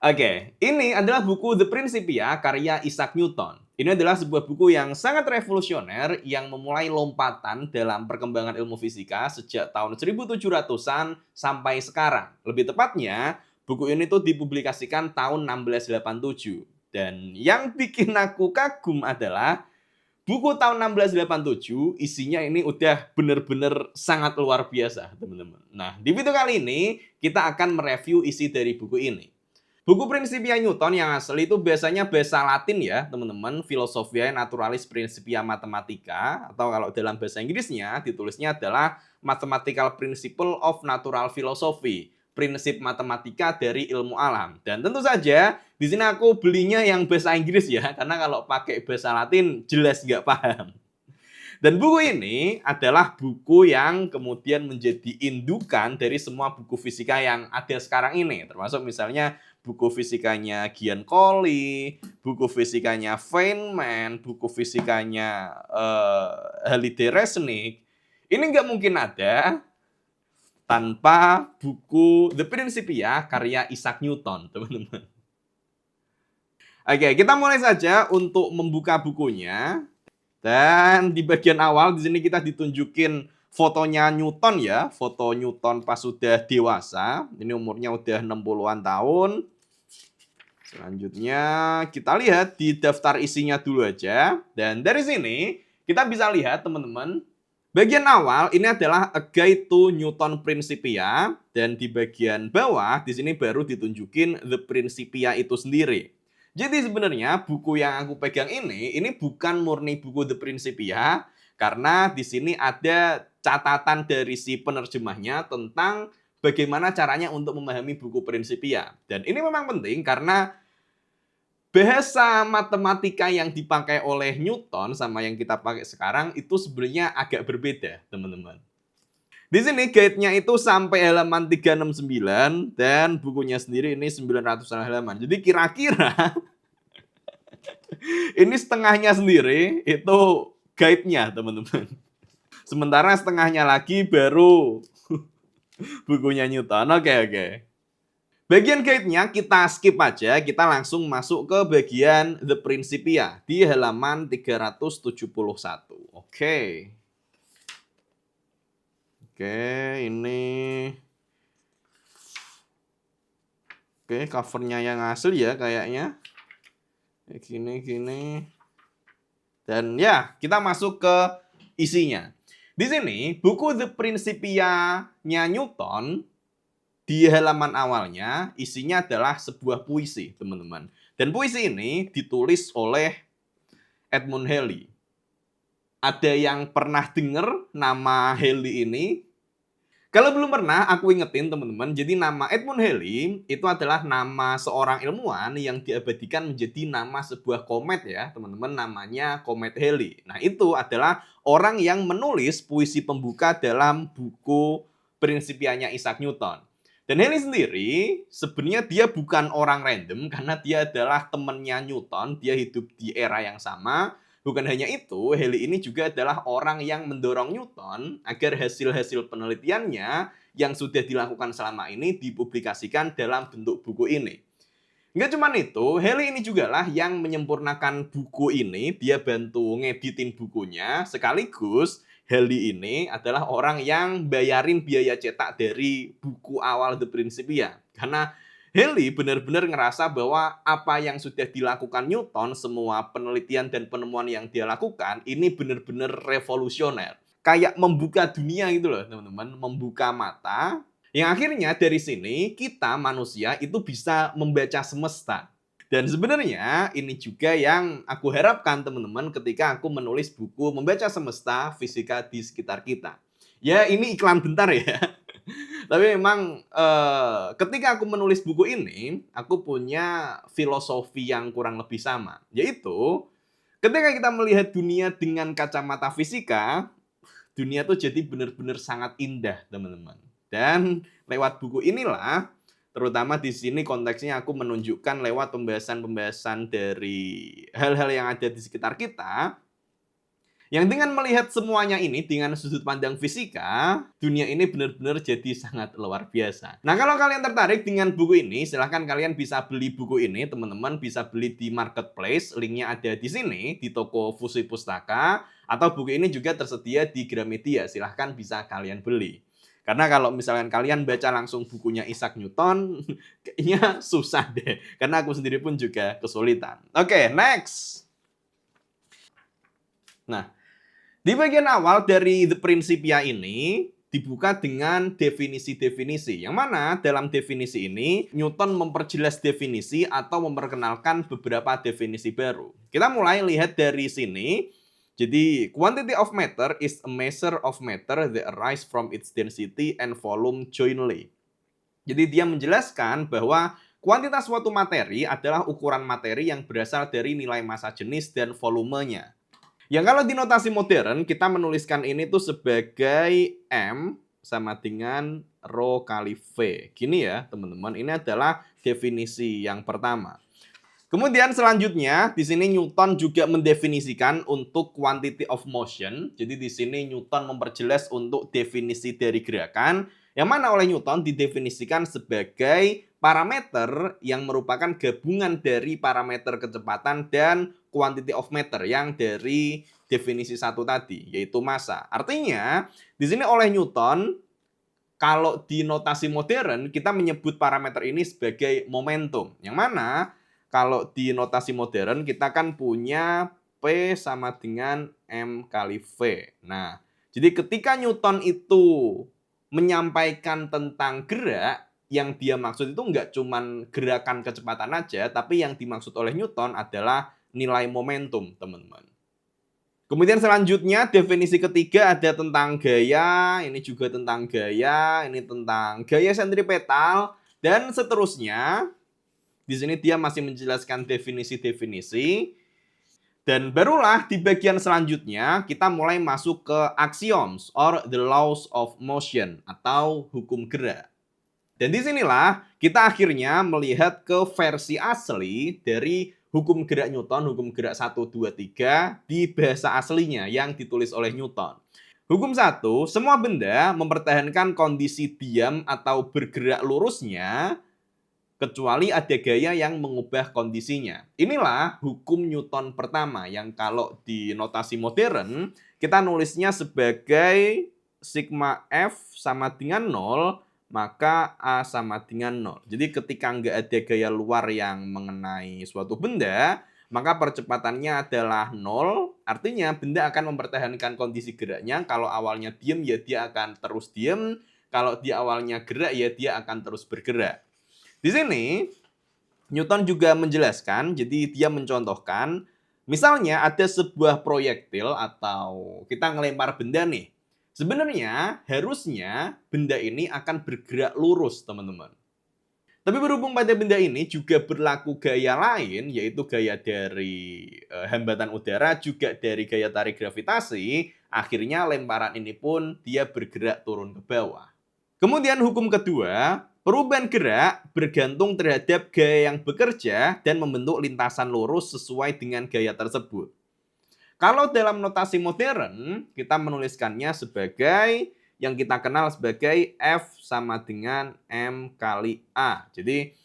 Oke, ini adalah buku The Principia karya Isaac Newton. Ini adalah sebuah buku yang sangat revolusioner yang memulai lompatan dalam perkembangan ilmu fisika sejak tahun 1700-an sampai sekarang. Lebih tepatnya, buku ini tuh dipublikasikan tahun 1687. Dan yang bikin aku kagum adalah buku tahun 1687 isinya ini udah bener-bener sangat luar biasa, teman-teman. Nah, di video kali ini kita akan mereview isi dari buku ini. Buku Principia Newton yang asli itu biasanya bahasa Latin ya, teman-teman. Philosophia Naturalis Principia Mathematica, atau kalau dalam bahasa Inggrisnya ditulisnya adalah Mathematical Principle of Natural Philosophy, prinsip matematika dari ilmu alam. Dan tentu saja di sini aku belinya yang bahasa Inggris ya, karena kalau pakai bahasa Latin jelas nggak paham. Dan buku ini adalah buku yang kemudian menjadi indukan dari semua buku fisika yang ada sekarang ini. Termasuk misalnya buku fisikanya Giancoli, buku fisikanya Feynman, buku fisikanya Halliday Resnick. Ini nggak mungkin ada tanpa buku The Principia karya Isaac Newton, teman-teman. Oke, kita mulai saja untuk membuka bukunya. Dan di bagian awal di sini kita ditunjukin fotonya Newton ya, foto Newton pas sudah dewasa. Ini umurnya udah 60-an tahun. Selanjutnya kita lihat di daftar isinya dulu aja. Dan dari sini kita bisa lihat teman-teman, bagian awal ini adalah A Guide to Newton Principia, dan di bagian bawah di sini baru ditunjukin The Principia itu sendiri. Jadi sebenarnya buku yang aku pegang ini bukan murni buku The Principia, karena di sini ada catatan dari si penerjemahnya tentang bagaimana caranya untuk memahami buku Principia. Dan ini memang penting karena bahasa matematika yang dipakai oleh Newton sama yang kita pakai sekarang itu sebenarnya agak berbeda, teman-teman. Di sini guide-nya itu sampai halaman 369 dan bukunya sendiri ini 900 halaman. Jadi kira-kira ini setengahnya sendiri itu guide-nya, teman-teman. Sementara setengahnya lagi baru bukunya Newton. Oke. Bagian guide-nya kita skip aja, kita langsung masuk ke bagian The Principia di halaman 371. Oke, ini covernya yang asli ya kayaknya. Gini. Dan ya, kita masuk ke isinya. Di sini, buku The Principia-nya Newton di halaman awalnya isinya adalah sebuah puisi, teman-teman. Dan puisi ini ditulis oleh Edmund Halley. Ada yang pernah dengar nama Halley ini? Kalau belum pernah, aku ingetin teman-teman. Jadi nama Edmund Halley itu adalah nama seorang ilmuwan yang diabadikan menjadi nama sebuah komet ya, teman-teman. Namanya komet Halley. Nah, itu adalah orang yang menulis puisi pembuka dalam buku Principianya Isaac Newton. Dan Halley sendiri sebenarnya dia bukan orang random karena dia adalah temannya Newton. Dia hidup di era yang sama. Bukan hanya itu, Halley ini juga adalah orang yang mendorong Newton agar hasil-hasil penelitiannya yang sudah dilakukan selama ini dipublikasikan dalam bentuk buku ini. Nggak cuma itu, Halley ini juga lah yang menyempurnakan buku ini. Dia bantu ngeditin bukunya, sekaligus Halley ini adalah orang yang bayarin biaya cetak dari buku awal The Principia. Karena Halley benar-benar ngerasa bahwa apa yang sudah dilakukan Newton, semua penelitian dan penemuan yang dia lakukan, ini benar-benar revolusioner. Kayak membuka dunia gitu loh, teman-teman. Membuka mata, yang akhirnya dari sini kita manusia itu bisa membaca semesta. Dan sebenarnya ini juga yang aku harapkan teman-teman ketika aku menulis buku Membaca Semesta Fisika di Sekitar Kita. Ya ini iklan bentar ya. Tapi memang ketika aku menulis buku ini, aku punya filosofi yang kurang lebih sama. Yaitu, ketika kita melihat dunia dengan kacamata fisika, dunia tuh jadi benar-benar sangat indah, teman-teman. Dan lewat buku inilah, terutama di sini konteksnya aku menunjukkan lewat pembahasan-pembahasan dari hal-hal yang ada di sekitar kita, Yang dengan melihat semuanya ini dengan sudut pandang fisika, dunia ini benar-benar jadi sangat luar biasa. Nah, kalau kalian tertarik dengan buku ini, silahkan kalian bisa beli buku ini, teman-teman bisa beli di marketplace, linknya ada di sini, di toko Fusi Pustaka, atau buku ini juga tersedia di Gramedia, silahkan bisa kalian beli. Karena kalau misalkan kalian baca langsung bukunya Isaac Newton, kayaknya susah deh. Karena aku sendiri pun juga kesulitan. Oke, next. Nah, di bagian awal dari The Principia ini dibuka dengan definisi-definisi. Yang mana dalam definisi ini Newton memperjelas definisi atau memperkenalkan beberapa definisi baru. Kita mulai lihat dari sini. Jadi, quantity of matter is a measure of matter that arise from its density and volume jointly. Jadi dia menjelaskan bahwa kuantitas suatu materi adalah ukuran materi yang berasal dari nilai massa jenis dan volumenya. Yang kalau di notasi modern, kita menuliskan ini tuh sebagai M sama dengan Rho kali V. Gini ya, teman-teman. Ini adalah definisi yang pertama. Kemudian selanjutnya, di sini Newton juga mendefinisikan untuk quantity of motion. Jadi di sini Newton memperjelas untuk definisi dari gerakan, yang mana oleh Newton didefinisikan sebagai parameter yang merupakan gabungan dari parameter kecepatan dan quantity of matter yang dari definisi satu tadi, yaitu massa. Artinya, di sini oleh Newton, kalau di notasi modern, kita menyebut parameter ini sebagai momentum. Yang mana, kalau di notasi modern, kita kan punya P sama dengan M kali V. Nah, jadi ketika Newton itu menyampaikan tentang gerak, yang dia maksud itu nggak cuman gerakan kecepatan aja, tapi yang dimaksud oleh Newton adalah nilai momentum, teman-teman. Kemudian selanjutnya definisi ketiga ada tentang gaya, ini juga tentang gaya, ini tentang gaya sentripetal, dan seterusnya. Di sini dia masih menjelaskan definisi-definisi. Dan barulah di bagian selanjutnya kita mulai masuk ke axioms or the laws of motion atau hukum gerak. Dan disinilah kita akhirnya melihat ke versi asli dari hukum gerak Newton, hukum gerak 1, 2, 3 di bahasa aslinya yang ditulis oleh Newton. Hukum 1, semua benda mempertahankan kondisi diam atau bergerak lurusnya kecuali ada gaya yang mengubah kondisinya. Inilah hukum Newton pertama yang kalau di notasi modern kita nulisnya sebagai sigma F sama dengan 0, maka A sama dengan 0. Jadi ketika nggak ada gaya luar yang mengenai suatu benda, maka percepatannya adalah 0, artinya benda akan mempertahankan kondisi geraknya. Kalau awalnya diam, ya dia akan terus diam. Kalau di awalnya gerak, ya dia akan terus bergerak. Di sini, Newton juga menjelaskan, jadi dia mencontohkan, misalnya ada sebuah proyektil atau kita ngelempar benda nih. Sebenarnya, harusnya benda ini akan bergerak lurus, teman-teman. Tapi berhubung pada benda ini juga berlaku gaya lain, yaitu gaya dari hambatan udara, juga dari gaya tarik gravitasi, akhirnya lemparan ini pun dia bergerak turun ke bawah. Kemudian hukum kedua, perubahan gerak bergantung terhadap gaya yang bekerja dan membentuk lintasan lurus sesuai dengan gaya tersebut. Kalau dalam notasi modern, kita menuliskannya sebagai yang kita kenal sebagai F sama dengan M kali A. Jadi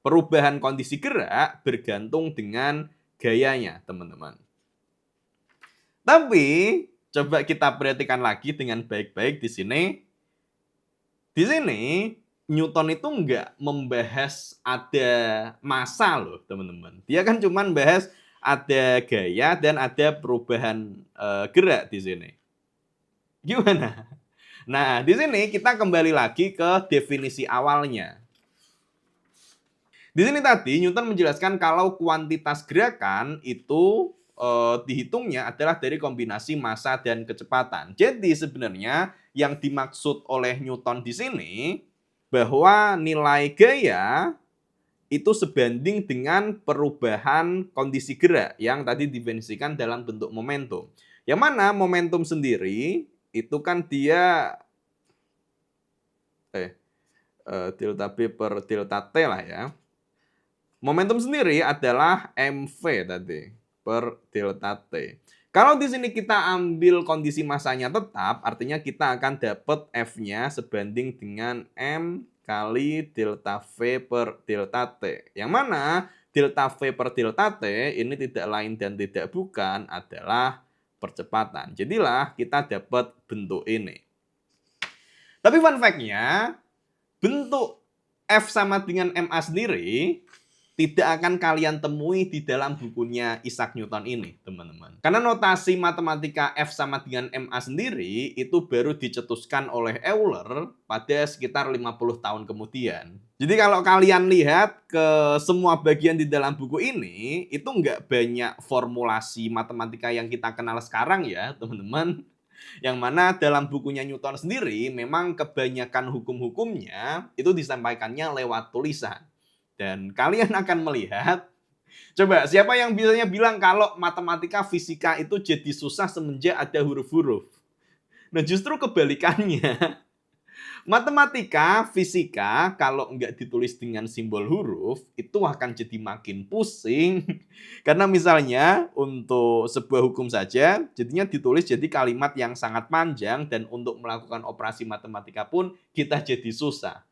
perubahan kondisi gerak bergantung dengan gayanya, teman-teman. Tapi coba kita perhatikan lagi dengan baik-baik di sini. Di sini, Newton itu nggak membahas ada massa loh, teman-teman. Dia kan cuma bahas ada gaya dan ada perubahan gerak di sini. Gimana? Nah, di sini kita kembali lagi ke definisi awalnya. Di sini tadi Newton menjelaskan kalau kuantitas gerakan itu dihitungnya adalah dari kombinasi massa dan kecepatan. Jadi sebenarnya yang dimaksud oleh Newton di sini bahwa nilai gaya itu sebanding dengan perubahan kondisi gerak yang tadi didefinisikan dalam bentuk momentum. Yang mana momentum sendiri itu kan dia delta B per delta T lah ya. Momentum sendiri adalah mv tadi per delta T. Kalau di sini kita ambil kondisi masanya tetap, artinya kita akan dapat F-nya sebanding dengan M kali delta V per delta T. Yang mana delta V per delta T ini tidak lain dan tidak bukan adalah percepatan. Jadilah kita dapat bentuk ini. Tapi fun fact-nya, bentuk F sama dengan MA sendiri tidak akan kalian temui di dalam bukunya Isaac Newton ini, teman-teman. Karena notasi matematika F sama dengan MA sendiri itu baru dicetuskan oleh Euler pada sekitar 50 tahun kemudian. Jadi kalau kalian lihat ke semua bagian di dalam buku ini, itu nggak banyak formulasi matematika yang kita kenal sekarang ya, teman-teman. Yang mana dalam bukunya Newton sendiri memang kebanyakan hukum-hukumnya itu disampaikannya lewat tulisan. Dan kalian akan melihat, coba siapa yang biasanya bilang kalau matematika fisika itu jadi susah semenjak ada huruf-huruf? Nah justru kebalikannya. Matematika, fisika, kalau nggak ditulis dengan simbol huruf, itu akan jadi makin pusing. Karena misalnya, untuk sebuah hukum saja, jadinya ditulis jadi kalimat yang sangat panjang, dan untuk melakukan operasi matematika pun kita jadi susah.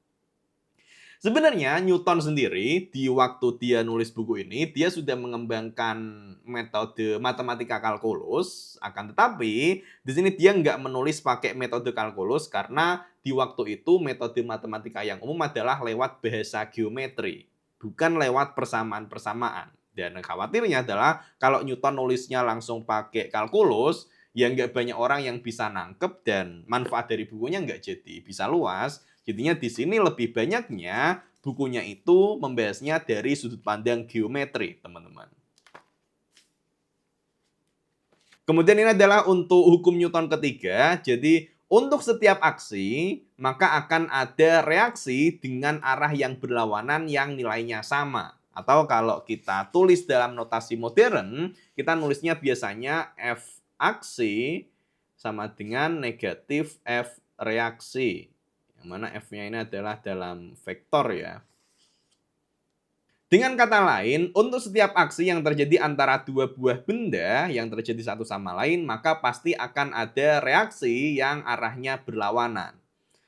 Sebenarnya Newton sendiri di waktu dia nulis buku ini, dia sudah mengembangkan metode matematika kalkulus, akan tetapi di sini dia nggak menulis pakai metode kalkulus karena di waktu itu metode matematika yang umum adalah lewat bahasa geometri, bukan lewat persamaan-persamaan. Dan khawatirnya adalah kalau Newton nulisnya langsung pakai kalkulus, ya nggak banyak orang yang bisa nangkep dan manfaat dari bukunya nggak jadi bisa luas. Jadinya di sini lebih banyaknya bukunya itu membahasnya dari sudut pandang geometri, teman-teman. Kemudian ini adalah untuk hukum Newton ketiga. Jadi untuk setiap aksi, maka akan ada reaksi dengan arah yang berlawanan yang nilainya sama. Atau kalau kita tulis dalam notasi modern, kita nulisnya biasanya F aksi sama dengan negatif F reaksi. Yang mana F-nya ini adalah dalam vektor ya. Dengan kata lain, untuk setiap aksi yang terjadi antara dua buah benda yang terjadi satu sama lain, maka pasti akan ada reaksi yang arahnya berlawanan.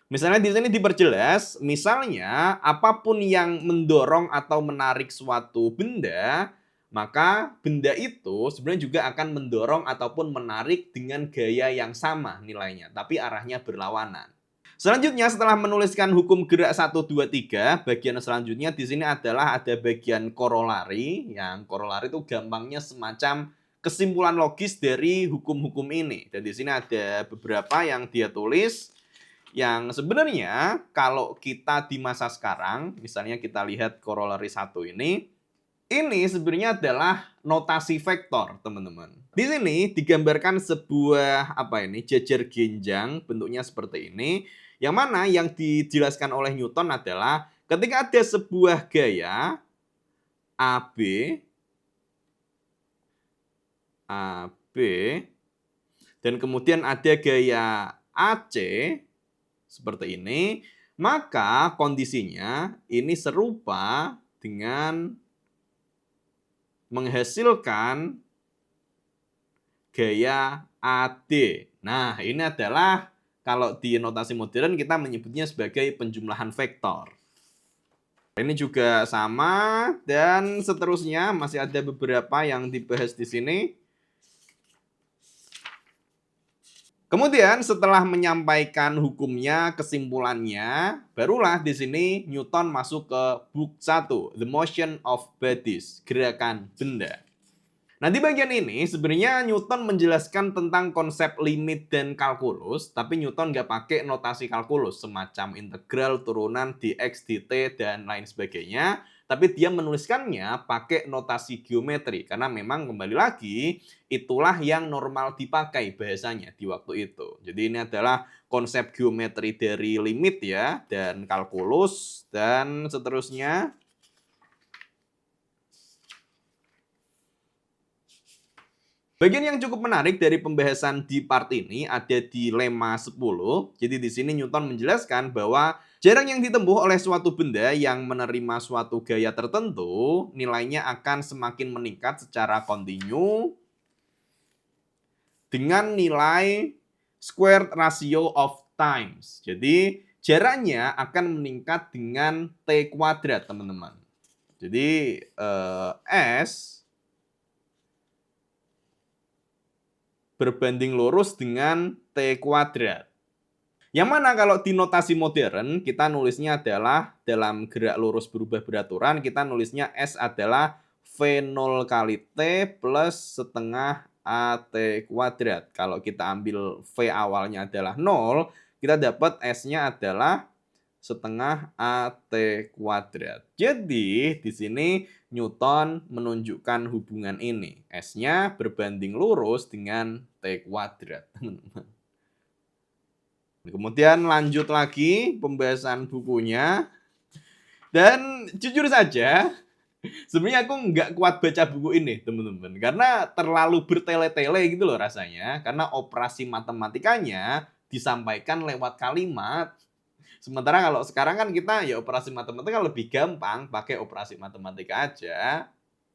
Misalnya di sini diperjelas, misalnya apapun yang mendorong atau menarik suatu benda, maka benda itu sebenarnya juga akan mendorong ataupun menarik dengan gaya yang sama nilainya, tapi arahnya berlawanan. Selanjutnya setelah menuliskan hukum gerak 1, 2, 3, bagian selanjutnya di sini adalah ada bagian korolari. Yang korolari itu gampangnya semacam kesimpulan logis dari hukum-hukum ini. Dan di sini ada beberapa yang dia tulis yang sebenarnya kalau kita di masa sekarang, misalnya kita lihat korolari 1 ini sebenarnya adalah notasi vektor, teman-teman. Di sini digambarkan sebuah jajar genjang, bentuknya seperti ini. Yang mana yang dijelaskan oleh Newton adalah ketika ada sebuah gaya AB, dan kemudian ada gaya AC seperti ini, maka kondisinya ini serupa dengan menghasilkan gaya AD. Nah, ini adalah kalau di notasi modern kita menyebutnya sebagai penjumlahan vektor. Ini juga sama dan seterusnya masih ada beberapa yang dibahas di sini. Kemudian setelah menyampaikan hukumnya, kesimpulannya, barulah di sini Newton masuk ke bab 1, The Motion of Bodies, gerakan benda. Nah, di bagian ini sebenarnya Newton menjelaskan tentang konsep limit dan kalkulus, tapi Newton nggak pakai notasi kalkulus semacam integral, turunan, dx, dt, dan lain sebagainya. Tapi dia menuliskannya pakai notasi geometri, karena memang kembali lagi itulah yang normal dipakai bahasanya di waktu itu. Jadi ini adalah konsep geometri dari limit ya, dan kalkulus, dan seterusnya. Bagian yang cukup menarik dari pembahasan di part ini ada di lemma 10. Jadi di sini Newton menjelaskan bahwa jarak yang ditempuh oleh suatu benda yang menerima suatu gaya tertentu, nilainya akan semakin meningkat secara kontinu dengan nilai squared ratio of times. Jadi jaraknya akan meningkat dengan T kuadrat, teman-teman. Jadi S berbanding lurus dengan T kuadrat. Yang mana kalau di notasi modern, kita nulisnya adalah dalam gerak lurus berubah beraturan, kita nulisnya S adalah V0 kali T plus setengah AT kuadrat. Kalau kita ambil V awalnya adalah 0, kita dapat S-nya adalah setengah AT kuadrat. Jadi, di sini Newton menunjukkan hubungan ini. S-nya berbanding lurus dengan T kuadrat, teman-teman. Kemudian lanjut lagi pembahasan bukunya. Dan jujur saja, sebenarnya aku nggak kuat baca buku ini, teman-teman. Karena terlalu bertele-tele gitu loh rasanya. Karena operasi matematikanya disampaikan lewat kalimat. Sementara kalau sekarang kan kita ya operasi matematika lebih gampang, pakai operasi matematika aja.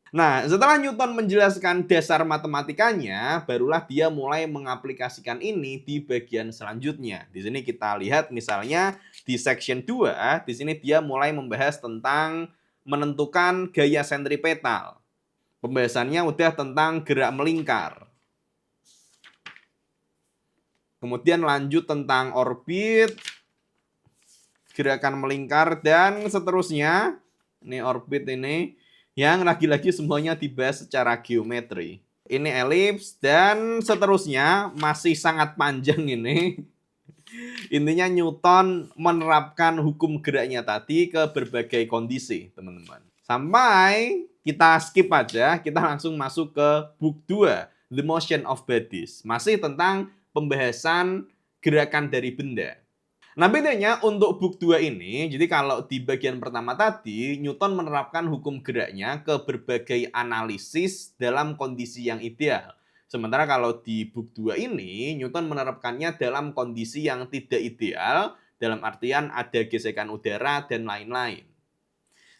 Nah, setelah Newton menjelaskan dasar matematikanya, barulah dia mulai mengaplikasikan ini di bagian selanjutnya. Di sini kita lihat misalnya di section 2, di sini dia mulai membahas tentang menentukan gaya sentripetal. Pembahasannya udah tentang gerak melingkar. Kemudian lanjut tentang orbit, gerakan melingkar, dan seterusnya. Ini orbit ini. Yang lagi-lagi semuanya dibahas secara geometri. Ini elips dan seterusnya masih sangat panjang ini. Intinya Newton menerapkan hukum geraknya tadi ke berbagai kondisi, teman-teman. Sampai kita skip aja, kita langsung masuk ke book 2, The Motion of Bodies. Masih tentang pembahasan gerakan dari benda. Nah, bedanya untuk book 2 ini, jadi kalau di bagian pertama tadi, Newton menerapkan hukum geraknya ke berbagai analisis dalam kondisi yang ideal. Sementara kalau di book 2 ini, Newton menerapkannya dalam kondisi yang tidak ideal, dalam artian ada gesekan udara dan lain-lain.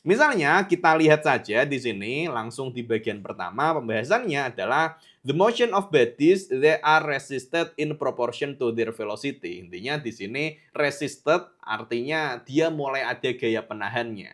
Misalnya, kita lihat saja di sini, langsung di bagian pertama, pembahasannya adalah the motion of bodies, they are resisted in proportion to their velocity. Intinya di sini resisted artinya dia mulai ada gaya penahannya.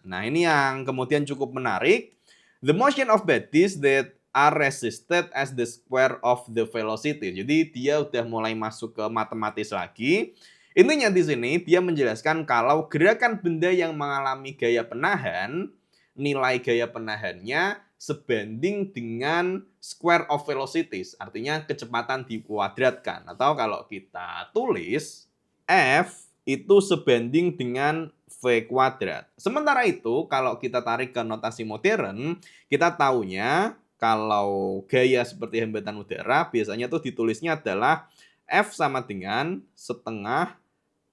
Nah, ini yang kemudian cukup menarik. The motion of bodies that are resisted as the square of the velocity. Jadi dia udah mulai masuk ke matematis lagi. Intinya di sini dia menjelaskan kalau gerakan benda yang mengalami gaya penahan, nilai gaya penahannya sebanding dengan square of velocities, artinya kecepatan dikuadratkan. Atau kalau kita tulis, F itu sebanding dengan V kuadrat. Sementara itu, kalau kita tarik ke notasi modern, kita taunya kalau gaya seperti hambatan udara, biasanya tuh ditulisnya adalah F sama dengan setengah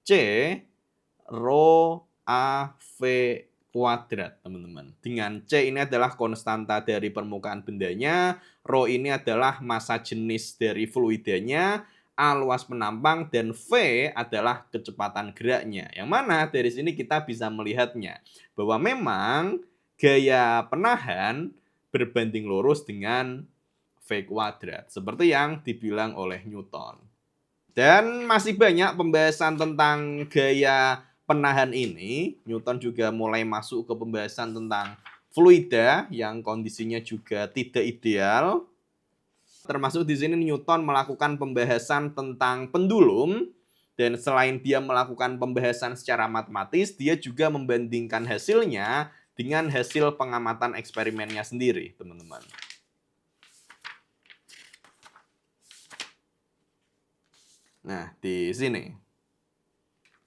C rho A V kuadrat, teman-teman. Dengan C ini adalah konstanta dari permukaan bendanya, rho ini adalah massa jenis dari fluidanya, A luas penampang, dan V adalah kecepatan geraknya. Yang mana dari sini kita bisa melihatnya bahwa memang gaya penahan berbanding lurus dengan V kuadrat, seperti yang dibilang oleh Newton. Dan masih banyak pembahasan tentang gaya penahan ini. Newton juga mulai masuk ke pembahasan tentang fluida yang kondisinya juga tidak ideal. Termasuk di sini Newton melakukan pembahasan tentang pendulum. Dan selain dia melakukan pembahasan secara matematis, dia juga membandingkan hasilnya dengan hasil pengamatan eksperimennya sendiri, teman-teman. Nah, di sini.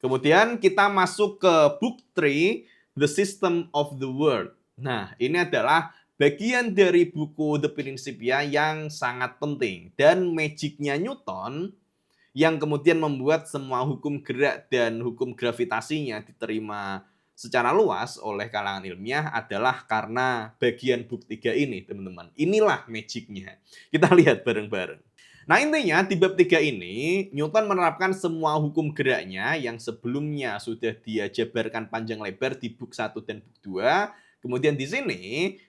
Kemudian kita masuk ke book 3, The System of the World. Nah, ini adalah bagian dari buku The Principia yang sangat penting. Dan magicnya Newton yang kemudian membuat semua hukum gerak dan hukum gravitasinya diterima secara luas oleh kalangan ilmiah adalah karena bagian book 3 ini, teman-teman. Inilah magicnya. Kita lihat bareng-bareng. Nah, intinya di bab 3 ini, Newton menerapkan semua hukum geraknya yang sebelumnya sudah dia jabarkan panjang lebar di book 1 dan book 2. Kemudian di sini,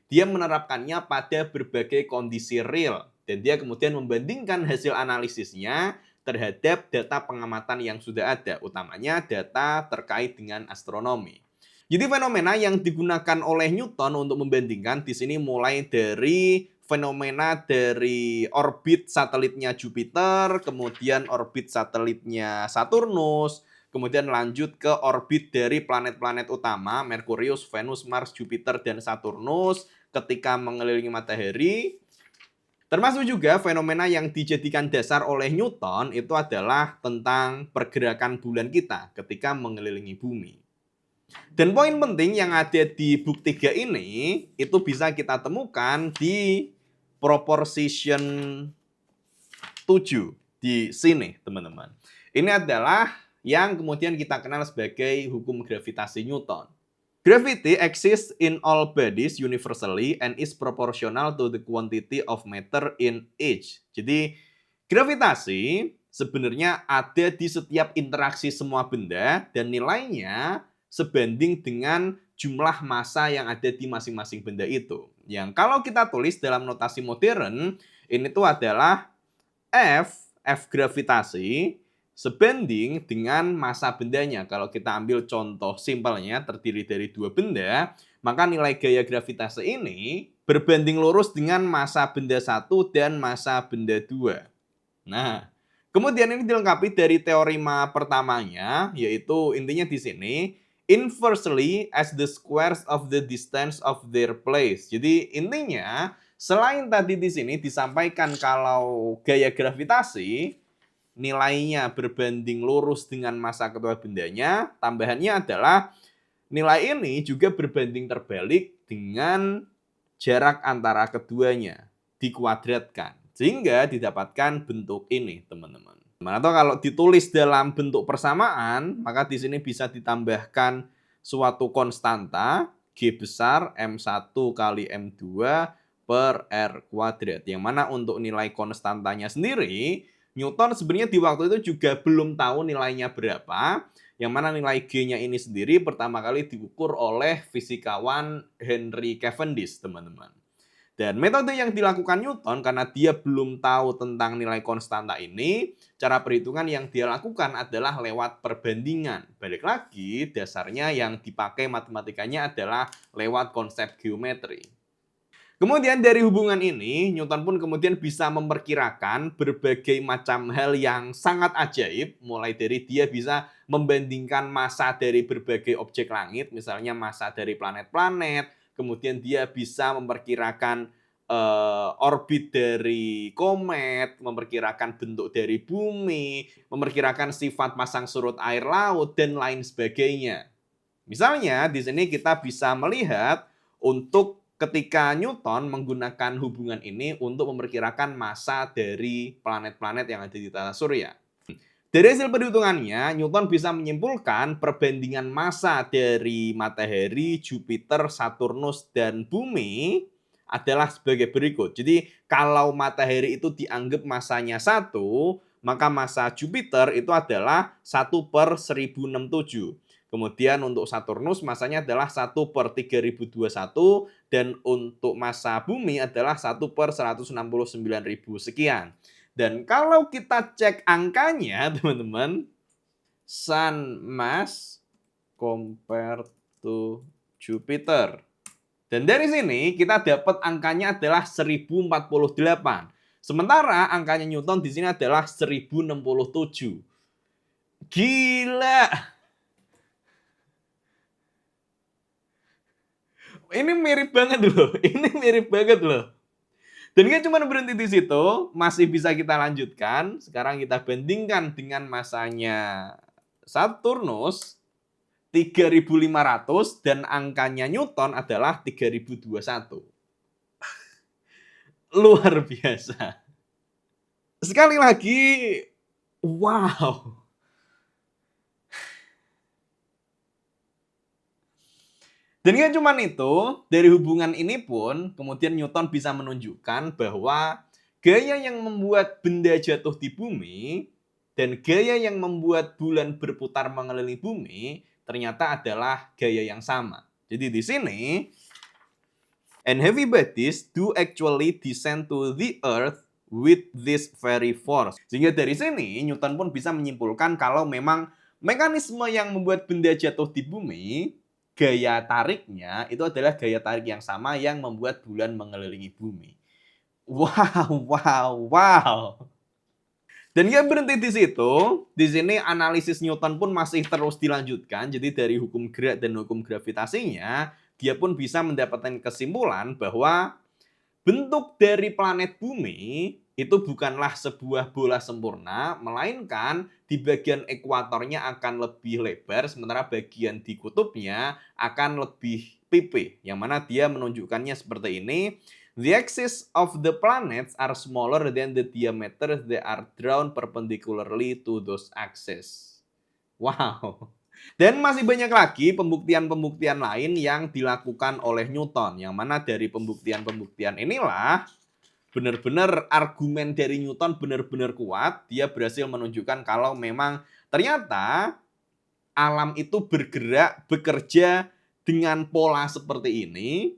dia menerapkannya pada berbagai kondisi real. Dan dia kemudian membandingkan hasil analisisnya terhadap data pengamatan yang sudah ada, utamanya data terkait dengan astronomi. Jadi fenomena yang digunakan oleh Newton untuk membandingkan di sini mulai dari fenomena dari orbit satelitnya Jupiter, kemudian orbit satelitnya Saturnus, kemudian lanjut ke orbit dari planet-planet utama, Merkurius, Venus, Mars, Jupiter, dan Saturnus ketika mengelilingi matahari. Termasuk juga fenomena yang dijadikan dasar oleh Newton itu adalah tentang pergerakan bulan kita ketika mengelilingi bumi. Dan poin penting yang ada di book 3 ini itu bisa kita temukan di proposition 7 di sini, teman-teman. Ini adalah yang kemudian kita kenal sebagai hukum gravitasi Newton. Gravity exists in all bodies universally and is proportional to the quantity of matter in each. Jadi, gravitasi sebenarnya ada di setiap interaksi semua benda dan nilainya sebanding dengan jumlah massa yang ada di masing-masing benda itu. Yang kalau kita tulis dalam notasi modern, ini tuh adalah F gravitasi sebanding dengan massa bendanya. Kalau kita ambil contoh simpelnya terdiri dari dua benda, maka nilai gaya gravitasi ini berbanding lurus dengan massa benda satu dan massa benda dua. Nah, kemudian ini dilengkapi dari teorema pertamanya, yaitu intinya di sini, inversely as the squares of the distance of their place. Jadi intinya, selain tadi di sini disampaikan kalau gaya gravitasi nilainya berbanding lurus dengan massa kedua bendanya, tambahannya adalah nilai ini juga berbanding terbalik dengan jarak antara keduanya, dikuadratkan, sehingga didapatkan bentuk ini, teman-teman. Atau kalau ditulis dalam bentuk persamaan, maka di sini bisa ditambahkan suatu konstanta, G besar M1 kali M2 per R kuadrat, yang mana untuk nilai konstantanya sendiri, Newton sebenarnya di waktu itu juga belum tahu nilainya berapa, yang mana nilai G-nya ini sendiri pertama kali diukur oleh fisikawan Henry Cavendish, teman-teman. Dan metode yang dilakukan Newton karena dia belum tahu tentang nilai konstanta ini, cara perhitungan yang dia lakukan adalah lewat perbandingan. Balik lagi, dasarnya yang dipakai matematikanya adalah lewat konsep geometri. Kemudian dari hubungan ini, Newton pun kemudian bisa memperkirakan berbagai macam hal yang sangat ajaib, mulai dari dia bisa membandingkan massa dari berbagai objek langit, misalnya massa dari planet-planet, kemudian dia bisa memperkirakan orbit dari komet, memperkirakan bentuk dari bumi, memperkirakan sifat pasang surut air laut, dan lain sebagainya. Misalnya, di sini kita bisa melihat untuk ketika Newton menggunakan hubungan ini untuk memperkirakan massa dari planet-planet yang ada di tata surya. Dari hasil perhitungannya, Newton bisa menyimpulkan perbandingan massa dari matahari, Jupiter, Saturnus, dan bumi adalah sebagai berikut. Jadi, kalau matahari itu dianggap massanya 1, maka massa Jupiter itu adalah 1/1067. Kemudian untuk Saturnus massanya adalah 1/3021 dan untuk massa bumi adalah 1/169.000 sekian. Dan kalau kita cek angkanya, teman-teman, Sun mass compared to Jupiter. Dan dari sini kita dapat angkanya adalah 1048. Sementara angkanya Newton di sini adalah 1067. Gila. Ini mirip banget loh. Ini mirip banget loh. Dan nggak cuma berhenti di situ, masih bisa kita lanjutkan. Sekarang kita bandingkan dengan massanya Saturnus 3.500 dan angkanya Newton adalah 3.021. Luar biasa. Sekali lagi, wow. Dan nggak cuma itu, dari hubungan ini pun kemudian Newton bisa menunjukkan bahwa gaya yang membuat benda jatuh di bumi dan gaya yang membuat bulan berputar mengelilingi bumi ternyata adalah gaya yang sama. Jadi di sini, and heavy bodies do actually descend to the earth with this very force. Sehingga dari sini Newton pun bisa menyimpulkan kalau memang mekanisme yang membuat benda jatuh di bumi, gaya tariknya itu adalah gaya tarik yang sama yang membuat bulan mengelilingi bumi. Wow, wow, wow. Dan nggak berhenti di situ. Di sini analisis Newton pun masih terus dilanjutkan. Jadi dari hukum gerak dan hukum gravitasinya, dia pun bisa mendapatkan kesimpulan bahwa bentuk dari planet bumi itu bukanlah sebuah bola sempurna, melainkan di bagian ekuatornya akan lebih lebar, sementara bagian di kutubnya akan lebih pipih. Yang mana dia menunjukkannya seperti ini. The axis of the planets are smaller than the diameter they are drawn perpendicularly to those axes. Wow. Dan masih banyak lagi pembuktian-pembuktian lain yang dilakukan oleh Newton. Yang mana dari pembuktian-pembuktian inilah benar-benar argumen dari Newton benar-benar kuat. Dia berhasil menunjukkan kalau memang ternyata alam itu bergerak, bekerja dengan pola seperti ini.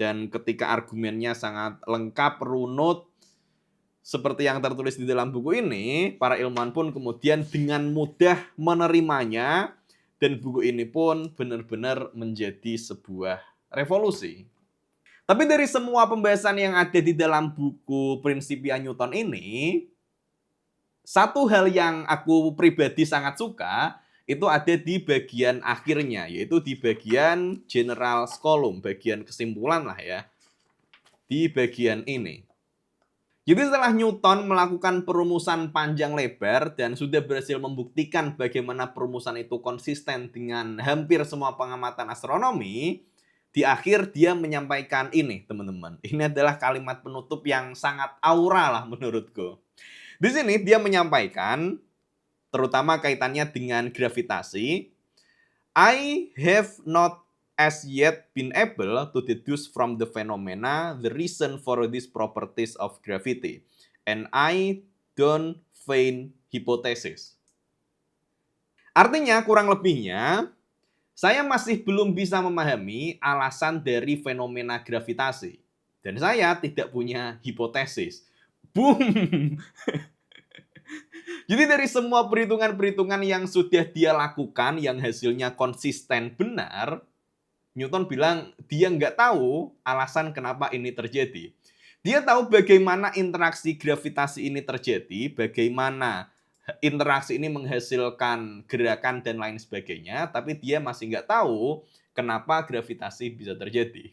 Dan ketika argumennya sangat lengkap, runut, seperti yang tertulis di dalam buku ini, para ilmuwan pun kemudian dengan mudah menerimanya. Dan buku ini pun benar-benar menjadi sebuah revolusi. Tapi dari semua pembahasan yang ada di dalam buku Principia Newton ini, satu hal yang aku pribadi sangat suka, itu ada di bagian akhirnya, yaitu di bagian general scolum, bagian kesimpulan lah ya. Di bagian ini. Jadi setelah Newton melakukan perumusan panjang lebar dan sudah berhasil membuktikan bagaimana perumusan itu konsisten dengan hampir semua pengamatan astronomi, di akhir dia menyampaikan ini, teman-teman. Ini adalah kalimat penutup yang sangat aura lah menurutku. Di sini dia menyampaikan, terutama kaitannya dengan gravitasi, I have not as yet been able to deduce from the phenomena the reason for these properties of gravity, and I don't find hypothesis. Artinya, kurang lebihnya, saya masih belum bisa memahami alasan dari fenomena gravitasi. Dan saya tidak punya hipotesis. Boom! Jadi dari semua perhitungan-perhitungan yang sudah dia lakukan, yang hasilnya konsisten benar, Newton bilang dia nggak tahu alasan kenapa ini terjadi. Dia tahu bagaimana interaksi gravitasi ini terjadi, bagaimana interaksi ini menghasilkan gerakan dan lain sebagainya, tapi dia masih nggak tahu kenapa gravitasi bisa terjadi.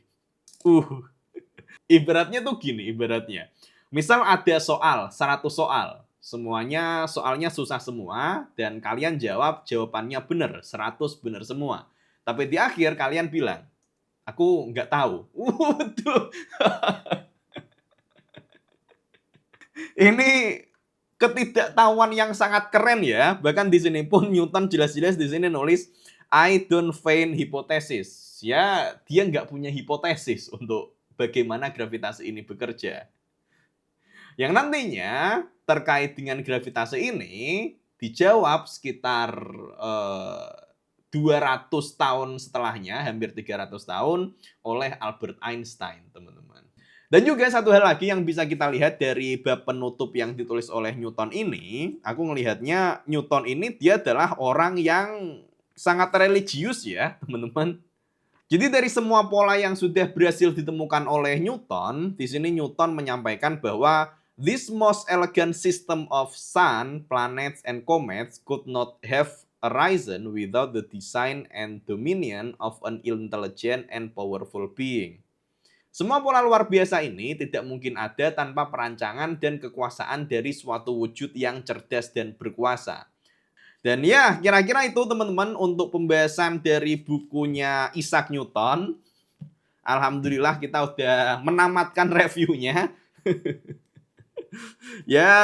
Ibaratnya tuh gini, ibaratnya. Misal ada soal, 100 soal. Soalnya susah semua, dan kalian jawab jawabannya benar, 100 benar semua. Tapi di akhir kalian bilang, aku nggak tahu. Ini ketidaktahuan yang sangat keren ya. Bahkan di sini pun Newton jelas-jelas di sini nulis, I don't find hypothesis. Ya, dia nggak punya hipotesis untuk bagaimana gravitasi ini bekerja. Yang nantinya terkait dengan gravitasi ini dijawab sekitar 200 tahun setelahnya, hampir 300 tahun, oleh Albert Einstein, teman-teman. Dan juga satu hal lagi yang bisa kita lihat dari bab penutup yang ditulis oleh Newton ini, aku melihatnya Newton ini dia adalah orang yang sangat religius ya, teman-teman. Jadi dari semua pola yang sudah berhasil ditemukan oleh Newton, di sini Newton menyampaikan bahwa this most elegant system of sun, planets, and comets could not have arisen without the design and dominion of an intelligent and powerful being. Semua pola luar biasa ini tidak mungkin ada tanpa perancangan dan kekuasaan dari suatu wujud yang cerdas dan berkuasa. Dan ya, kira-kira itu teman-teman untuk pembahasan dari bukunya Isaac Newton. Alhamdulillah kita udah menamatkan reviewnya. Ya,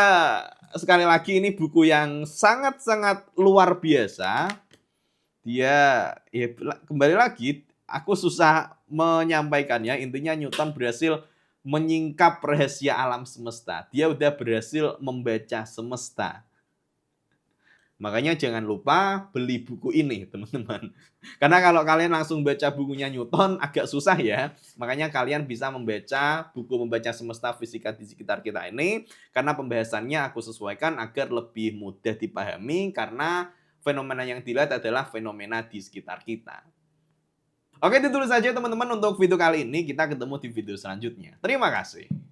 sekali lagi ini buku yang sangat-sangat luar biasa. Dia, ya kembali lagi, aku susah menyampaikannya. Intinya Newton berhasil menyingkap rahasia alam semesta. Dia udah berhasil membaca semesta. Makanya jangan lupa beli buku ini, teman-teman. Karena kalau kalian langsung baca bukunya Newton agak susah ya. Makanya kalian bisa membaca buku Membaca Semesta Fisika di Sekitar Kita ini karena pembahasannya aku sesuaikan agar lebih mudah dipahami karena fenomena yang dilihat adalah fenomena di sekitar kita. Oke, itu dulu saja teman-teman untuk video kali ini. Kita ketemu di video selanjutnya. Terima kasih.